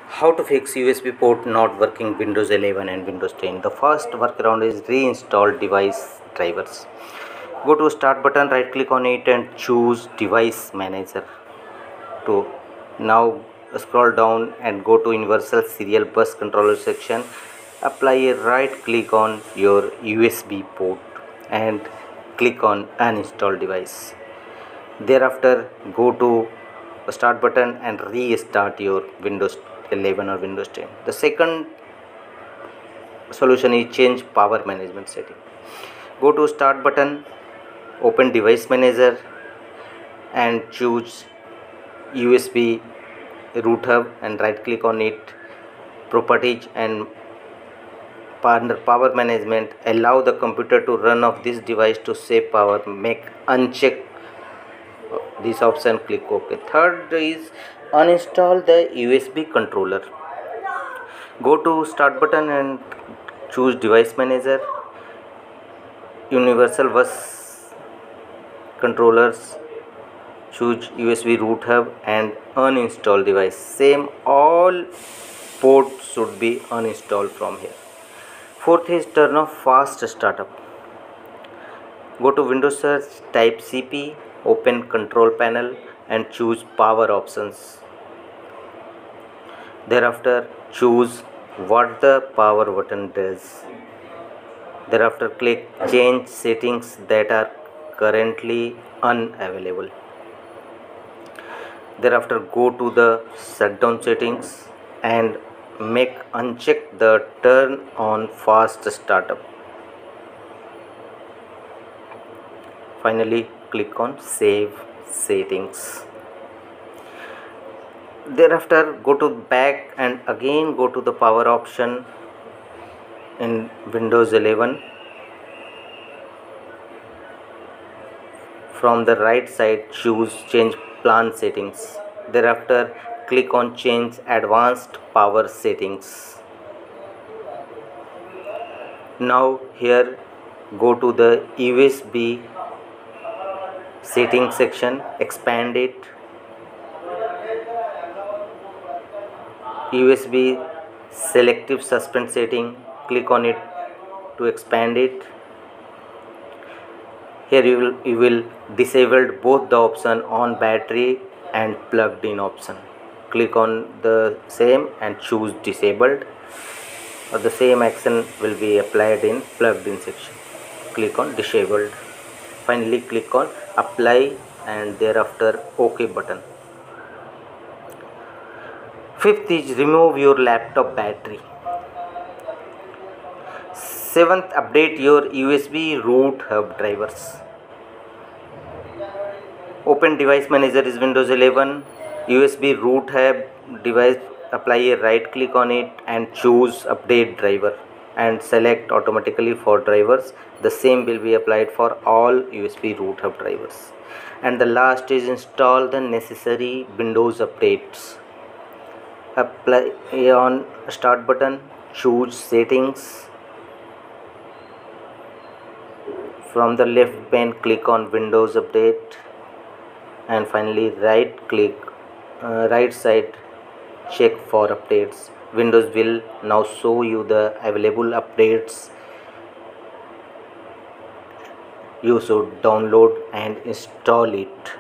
How to fix USB port not working Windows 11 and Windows 10. The first workaround is reinstall device drivers. Go to start button, right click on it and choose device manager. To now scroll down and go to universal serial bus controller section. Apply a right click on your USB port and click on uninstall device. Thereafter go to start button and restart your Windows 11 or Windows 10. The second solution is change power management setting. Go to start button, open device manager and choose USB root hub and right click on it, properties, and under power management allow the computer to run off this device to save power. Make uncheck this option, click OK. Third is uninstall the USB controller. Go to start button and choose device manager, universal bus controllers, choose USB root hub and uninstall device. Same, all ports should be uninstalled from here. Fourth is turn off fast startup. Go to Windows search, type CP, open control panel and choose power options. Thereafter choose what the power button does. Thereafter click change settings that are currently unavailable. Thereafter go to the shutdown settings and make uncheck the turn on fast startup. Finally click on save settings. Thereafter go to back and again go to the power option in Windows 11. From the right side choose change plan settings. Thereafter click on change advanced power settings. Now here go to the USB settings section, expand it, USB selective suspend setting, click on it to expand it. Here you will disable both the option on battery and plugged in option. Click on the same and choose disabled, or the same action will be applied in plugged in section. Click on disabled. Finally click on apply and thereafter OK button. Fifth is remove your laptop battery. Seventh, update your USB root hub drivers. Open device manager is Windows 11, USB root hub device, apply a right click on it and choose update driver and select automatically for drivers. The same will be applied for all USB root hub drivers. And the last is install the necessary Windows updates. Apply on start button, choose settings. From the left pane click on Windows update and finally right side check for updates. Windows will now show you the available updates. You should download and install it.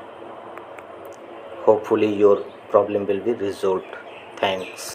Hopefully your problem will be resolved. Thanks.